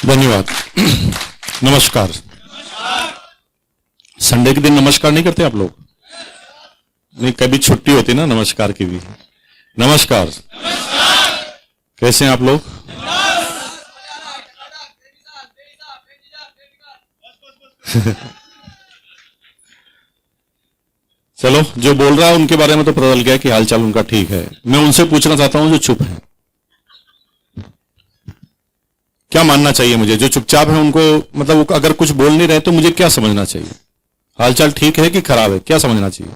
धन्यवाद। नमस्कार। संडे के दिन नमस्कार नहीं करते आप लोग? नहीं, कभी छुट्टी होती ना नमस्कार की भी। नमस्कार। कैसे हैं आप लोग? चलो, जो बोल रहा है उनके बारे में तो पता चल गया कि हालचाल उनका ठीक है। मैं उनसे पूछना चाहता हूं जो चुप है, क्या मानना चाहिए मुझे? जो चुपचाप है उनको, मतलब अगर कुछ बोल नहीं रहे तो मुझे क्या समझना चाहिए? हालचाल ठीक है कि खराब है, क्या समझना चाहिए?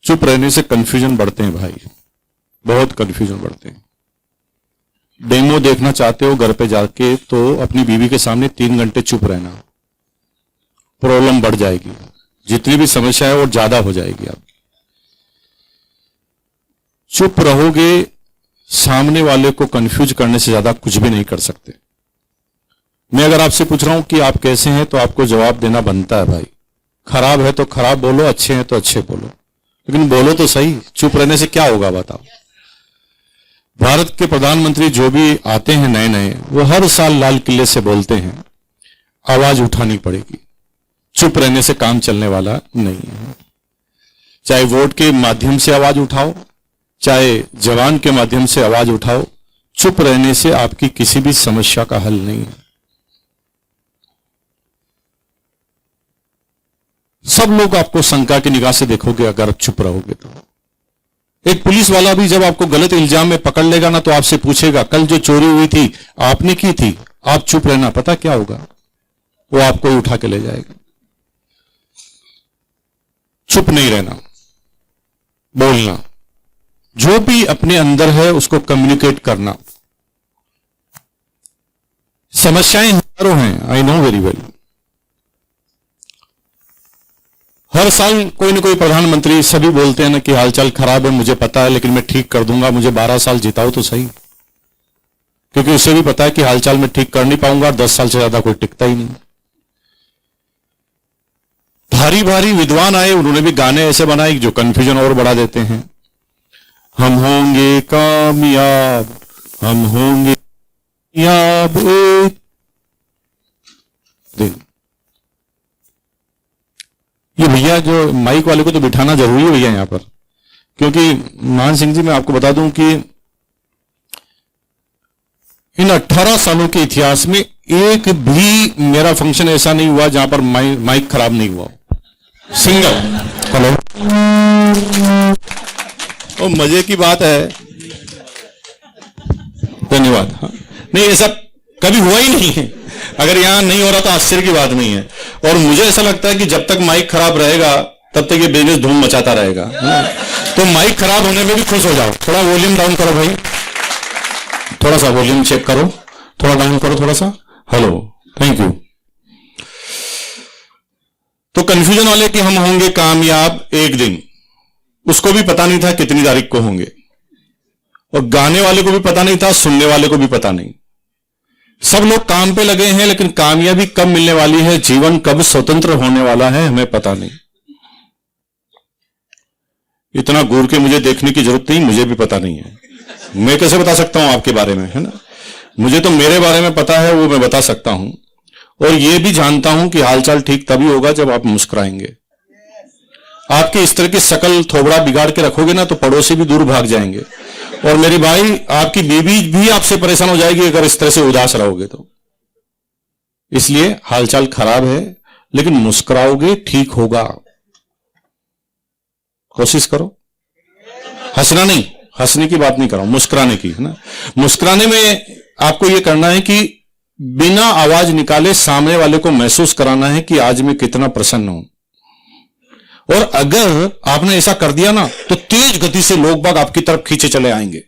चुप रहने से कंफ्यूजन बढ़ते हैं भाई, बहुत कंफ्यूजन बढ़ते हैं। डेमो देखना चाहते हो घर पे जाके तो अपनी बीवी के सामने 3 घंटे चुप रहना, प्रॉब्लम बढ़ जाएगी। जितनी भी समस्या है वो ज्यादा हो जाएगी। आप चुप रहोगे, सामने वाले को कंफ्यूज करने से ज्यादा कुछ भी नहीं कर सकते। मैं अगर आपसे पूछ रहा हूं कि आप कैसे हैं तो आपको जवाब देना बनता है भाई। खराब है तो खराब बोलो, अच्छे हैं तो अच्छे बोलो, लेकिन बोलो तो सही। चुप रहने से क्या होगा बताओ? भारत के प्रधानमंत्री जो भी आते हैं नए नए, वो हर साल लाल किले से बोलते हैं आवाज उठानी पड़ेगी, चुप रहने से काम चलने वाला नहीं है। चाहे वोट के माध्यम से आवाज उठाओ, चाहे जवान के माध्यम से आवाज उठाओ, चुप रहने से आपकी किसी भी समस्या का हल नहीं है। सब लोग आपको शंका की निगाह से देखोगे अगर आप चुप रहोगे तो। एक पुलिस वाला भी जब आपको गलत इल्जाम में पकड़ लेगा ना तो आपसे पूछेगा कल जो चोरी हुई थी आपने की थी, आप चुप रहना, पता क्या होगा? वो आपको ही उठा के ले जाएगा। चुप नहीं रहना, बोलना, जो भी अपने अंदर है उसको कम्युनिकेट करना। समस्याएं हजारों हैं, आई नो वेरी वेल। हर साल कोई ना कोई प्रधानमंत्री, सभी बोलते हैं ना कि हालचाल खराब है, मुझे पता है लेकिन मैं ठीक कर दूंगा, मुझे 12 साल जिताओ तो सही। क्योंकि उसे भी पता है कि हालचाल में ठीक कर नहीं पाऊंगा, 10 साल से ज्यादा कोई टिकता ही नहीं। भारी भारी विद्वान आए, उन्होंने भी गाने ऐसे बनाए जो कंफ्यूजन और बढ़ा देते हैं। हम होंगे कामयाब, हम होंगे कामयाब एक दिन। ये भैया जो माइक वाले को तो बिठाना जरूरी है भैया यहां पर, क्योंकि मान सिंह जी मैं आपको बता दूं कि इन 18 सालों के इतिहास में एक भी मेरा फंक्शन ऐसा नहीं हुआ जहां पर माइक खराब नहीं हुआ। सिंगल। हेलो, और मजे की बात है, धन्यवाद। हाँ, नहीं ऐसा कभी हुआ ही नहीं है। अगर यहां नहीं हो रहा तो आश्चर्य की बात नहीं है। और मुझे ऐसा लगता है कि जब तक माइक खराब रहेगा तब तक ये बिजनेस धूम मचाता रहेगा, है ना? तो माइक खराब होने में भी खुश हो जाओ। थोड़ा वॉल्यूम डाउन करो भाई, थोड़ा सा वॉल्यूम चेक करो, थोड़ा डाउन करो, थोड़ा सा। Hello, thank you. तो कंफ्यूजन वाले कि हम होंगे कामयाब एक दिन, उसको भी पता नहीं था कितनी तारीख को होंगे, और गाने वाले को भी पता नहीं था, सुनने वाले को भी पता नहीं। सब लोग काम पे लगे हैं, लेकिन कामयाबी कब मिलने वाली है, जीवन कब स्वतंत्र होने वाला है, हमें पता नहीं। इतना घूर के मुझे देखने की जरूरत नहीं, मुझे भी पता नहीं है। मैं कैसे बता सकता हूं आपके बारे में, है ना? मुझे तो मेरे बारे में पता है, वो मैं बता सकता हूं। और ये भी जानता हूं कि हालचाल ठीक तभी होगा जब आप मुस्कुराएंगे। आपके इस तरह की शकल थोबड़ा बिगाड़ के रखोगे ना तो पड़ोसी भी दूर भाग जाएंगे। और मेरी भाई, आपकी बीवी भी आपसे परेशान हो जाएगी अगर इस तरह से उदास रहोगे तो। इसलिए हालचाल खराब है लेकिन मुस्कुराओगे, ठीक होगा। कोशिश करो। हंसना नहीं, हंसने की बात नहीं कर रहा हूं, मुस्कुराने की, है ना? मुस्कुराने में आपको यह करना है कि बिना आवाज निकाले सामने वाले को महसूस कराना है कि आज मैं कितना प्रसन्न हूं। और अगर आपने ऐसा कर दिया ना तो तेज गति से लोग बाग आपकी तरफ खींचे चले आएंगे।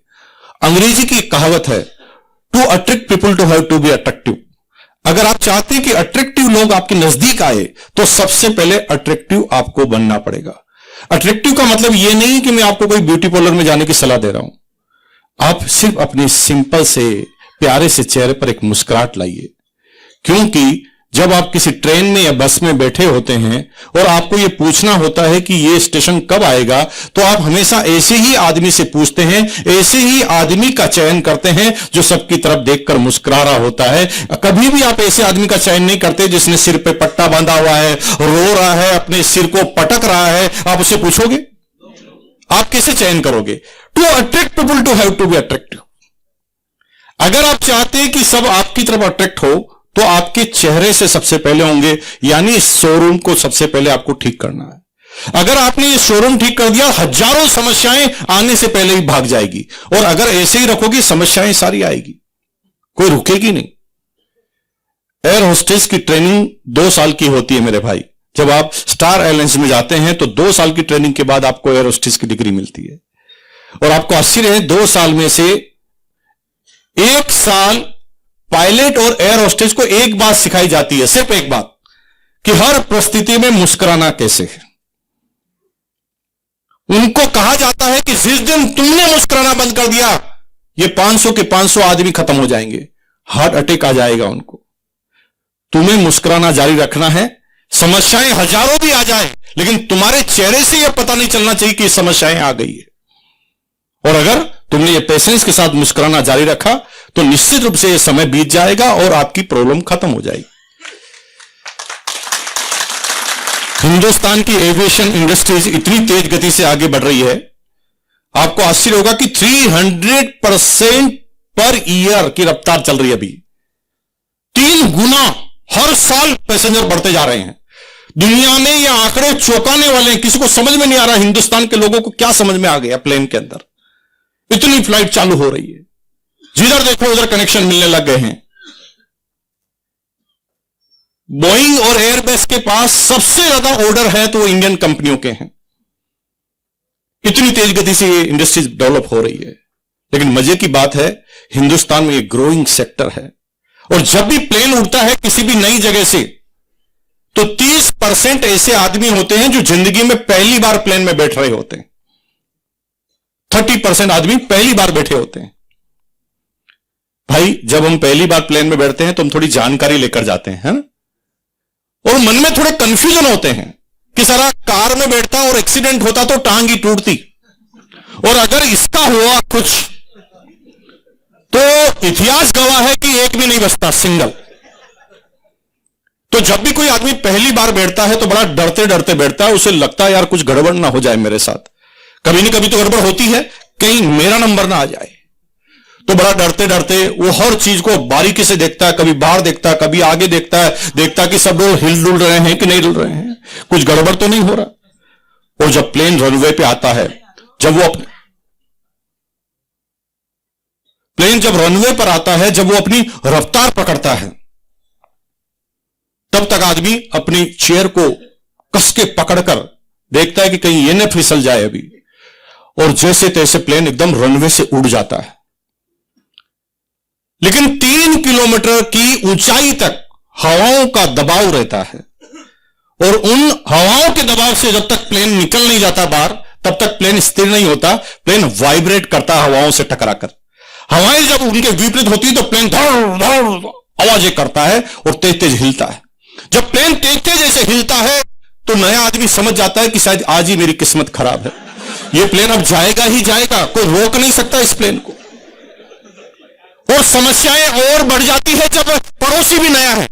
अंग्रेजी की एक कहावत है, to attract people to have to be attractive. अगर आप चाहते हैं कि अट्रैक्टिव लोग आपके नजदीक आए तो सबसे पहले अट्रैक्टिव आपको बनना पड़ेगा। अट्रैक्टिव का मतलब यह नहीं कि मैं आपको कोई ब्यूटी पार्लर में जाने की सलाह दे रहा हूं। आप सिर्फ अपने सिंपल से प्यारे से चेहरे पर एक मुस्कुराहट लाइए, क्योंकि जब आप किसी ट्रेन में या बस में बैठे होते हैं और आपको यह पूछना होता है कि यह स्टेशन कब आएगा, तो आप हमेशा ऐसे ही आदमी से पूछते हैं, ऐसे ही आदमी का चयन करते हैं जो सबकी तरफ देखकर मुस्कुरा रहा होता है। कभी भी आप ऐसे आदमी का चयन नहीं करते जिसने सिर पे पट्टा बांधा हुआ है, रो रहा है, अपने सिर को पटक रहा है। आप उससे पूछोगे? आप कैसे चयन करोगे? To attract people to have to be attractive. अगर आप चाहते हैं कि सब आपकी तरफ अट्रैक्ट हो, तो आपके चेहरे से सबसे पहले होंगे, यानी इस शोरूम को सबसे पहले आपको ठीक करना है। अगर आपने ये शोरूम ठीक कर दिया, हजारों समस्याएं आने से पहले ही भाग जाएगी। और अगर ऐसे ही रखोगे, समस्याएं सारी आएगी, कोई रुकेगी नहीं। एयर होस्टेस की ट्रेनिंग 2 साल की होती है मेरे भाई। जब आप स्टार एयरलाइंस में जाते हैं तो 2 साल की ट्रेनिंग के बाद आपको एयर होस्टेस की डिग्री मिलती है। और आपको आश्चर्य है, 2 साल में से 1 साल पायलट और एयर होस्टेस को एक बात सिखाई जाती है, सिर्फ एक बात, कि हर परिस्थिति में मुस्कुराना कैसे है। उनको कहा जाता है कि जिस दिन तुमने मुस्कुराना बंद कर दिया, ये 500 के 500 आदमी खत्म हो जाएंगे, हार्ट अटैक आ जाएगा उनको। तुम्हें मुस्कुराना जारी रखना है, समस्याएं हजारों भी आ जाए, लेकिन तुम्हारे चेहरे से यह पता नहीं चलना चाहिए कि समस्याएं आ गई है। और अगर तुमने ये पेशेंस के साथ मुस्कुराना जारी रखा, तो निश्चित रूप से यह समय बीत जाएगा और आपकी प्रॉब्लम खत्म हो जाएगी। हिंदुस्तान की एविएशन इंडस्ट्रीज इतनी तेज गति से आगे बढ़ रही है, आपको आश्चर्य होगा कि 300% पर ईयर की रफ्तार चल रही है अभी। 3 गुना हर साल पैसेंजर बढ़ते जा रहे हैं। दुनिया में ये आंकड़े चौंकाने वाले हैं। किसी को समझ में नहीं आ रहा हिंदुस्तान के लोगों को क्या समझ में आ गया प्लेन के अंदर। इतनी फ्लाइट चालू हो रही है, जिधर देखो उधर कनेक्शन मिलने लग गए हैं। बोइंग और एयरबस के पास सबसे ज्यादा ऑर्डर है तो वो इंडियन कंपनियों के हैं। इतनी तेज गति से ये इंडस्ट्रीज डेवलप हो रही है। लेकिन मजे की बात है, हिंदुस्तान में एक ग्रोइंग सेक्टर है। और जब भी प्लेन उड़ता है किसी भी नई जगह से, तो 30% ऐसे आदमी होते हैं जो जिंदगी में पहली बार प्लेन में बैठ रहे होते हैं। 30% आदमी पहली बार बैठे होते हैं। भाई, जब हम पहली बार प्लेन में बैठते हैं तो हम थोड़ी जानकारी लेकर जाते हैं, है ना? और मन में थोड़े कंफ्यूजन होते हैं कि सारा कार में बैठता और एक्सीडेंट होता तो टांग ही टूटती, और अगर इसका हुआ कुछ तो इतिहास गवाह है कि एक भी नहीं बचता, सिंगल। तो जब भी कोई आदमी पहली बार बैठता है तो बड़ा डरते डरते बैठता है। उसे लगता है यार कुछ गड़बड़ ना हो जाए मेरे साथ। कभी नहीं कभी तो गड़बड़ होती है, कहीं मेरा नंबर ना आ जाए। तो बड़ा डरते डरते वो हर चीज को बारीकी से देखता है, कभी बाहर देखता है, कभी आगे देखता है, देखता कि सब लोग हिल डुल रहे हैं कि नहीं डुल रहे हैं, कुछ गड़बड़ तो नहीं हो रहा। और जब प्लेन रनवे पे आता है, जब रनवे पर आता है, जब वो अपनी रफ्तार पकड़ता है, तब तक आदमी अपनी चेयर को कस के पकड़कर देखता है कि कहीं ये न फिसल जाए अभी। और जैसे तैसे प्लेन एकदम रनवे से उड़ जाता है। लेकिन 3 किलोमीटर की ऊंचाई तक हवाओं का दबाव रहता है, और उन हवाओं के दबाव से जब तक प्लेन निकल नहीं जाता बाहर, तब तक प्लेन स्थिर नहीं होता। प्लेन वाइब्रेट करता है हवाओं से टकराकर। हवाएं जब उनके विपरीत होती है तो प्लेन धड़ धड़ आवाजें करता है और तेज तेज हिलता है। जब प्लेन तेज तेज ऐसे हिलता है तो नया आदमी समझ जाता है कि शायद आज ही मेरी किस्मत खराब है, ये प्लेन अब जाएगा ही जाएगा, कोई रोक नहीं सकता इस प्लेन को। और समस्याएं और बढ़ जाती है जब पड़ोसी भी नया है।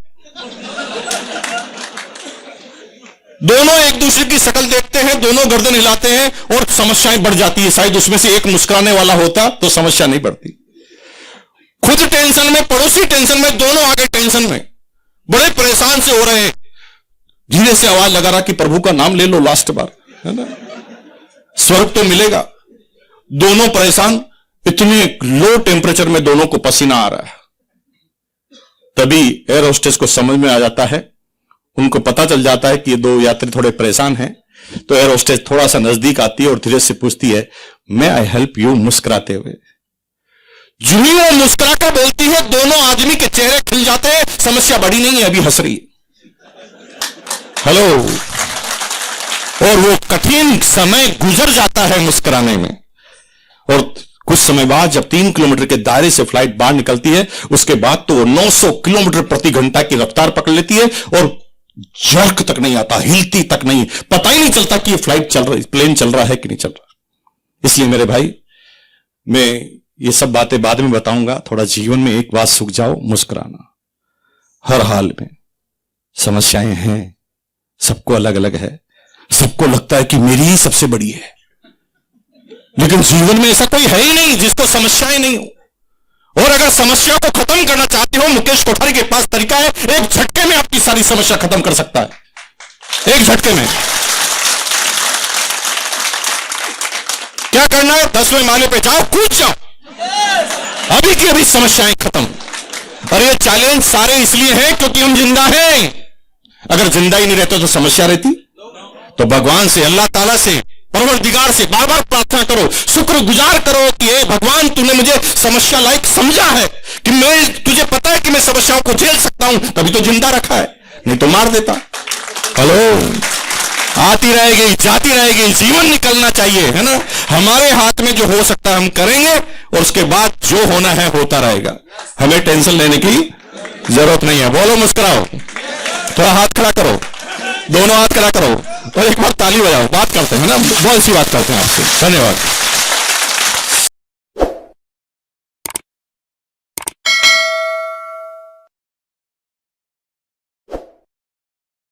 दोनों एक दूसरे की शक्ल देखते हैं, दोनों गर्दन हिलाते हैं और समस्याएं बढ़ जाती है। शायद उसमें से एक मुस्कुराने वाला होता तो समस्या नहीं बढ़ती। खुद टेंशन में, पड़ोसी टेंशन में, दोनों आगे टेंशन में, बड़े परेशान से हो रहे हैं। धीरे से आवाज लगा रहा कि प्रभु का नाम ले लो लास्ट बार, है ना, स्वर्ग तो मिलेगा। दोनों परेशान, इतने लो टेम्परेचर में दोनों को पसीना आ रहा है। तभी एयर होस्टेस को समझ में आ जाता है, उनको पता चल जाता है कि ये 2 यात्री थोड़े परेशान हैं। तो एयर होस्टेस थोड़ा सा नजदीक आती है और धीरे से पूछती है, मैं आई हेल्प यू, मुस्कुराते हुए। जो ही वो मुस्कुरा कर बोलती है, दोनों आदमी के चेहरे खिल जाते हैं। समस्या बड़ी नहीं है, अभी हंस रही है। हेलो। और वो कठिन समय गुजर जाता है मुस्कुराने में। और कुछ समय बाद जब 3 किलोमीटर के दायरे से फ्लाइट बाहर निकलती है, उसके बाद तो वो 900 किलोमीटर प्रति घंटा की रफ्तार पकड़ लेती है और जर्क तक नहीं आता, हिलती तक नहीं, पता ही नहीं चलता कि ये फ्लाइट चल रही, प्लेन चल रहा है कि नहीं चल रहा। इसलिए मेरे भाई, मैं ये सब बातें बाद में बताऊंगा। थोड़ा जीवन में एक बात सीख जाओ, मुस्कुराना। हर हाल में समस्याएं हैं, सबको अलग अलग है, सबको लगता है कि मेरी ही सबसे बड़ी है, लेकिन जीवन में ऐसा कोई है ही नहीं जिसको समस्याएं नहीं हो। और अगर समस्या को खत्म करना चाहते हो, मुकेश कोठारी के पास तरीका है, एक झटके में आपकी सारी समस्या खत्म कर सकता है, एक झटके में। क्या करना है? 10वें माले पे जाओ, कूद जाओ, अभी की अभी समस्याएं खत्म। और ये चैलेंज सारे इसलिए हैं क्योंकि हम जिंदा हैं। अगर जिंदा ही नहीं रहते तो समस्या रहती। तो भगवान से, अल्लाह ताला से, परवरदिगार से बार बार प्रार्थना करो, शुक्रगुजार करो कि हे भगवान, तूने मुझे समस्या लायक समझा है, कि मैं, तुझे पता है कि मैं समस्याओं को झेल सकता हूं, तभी तो जिंदा रखा है, नहीं तो मार देता। हेलो, आती रहेगी, जाती रहेगी, जीवन निकलना चाहिए, है ना। हमारे हाथ में जो हो सकता है हम करेंगे, और उसके बाद जो होना है होता रहेगा। हमें टेंशन लेने की जरूरत नहीं है। बोलो, मुस्कुराओ, थोड़ा हाथ खड़ा करो, दोनों हाथ खड़ा करो और एक बार ताली बजाओ। बात करते हैं ना, बहुत सी बात करते हैं आपसे। धन्यवाद।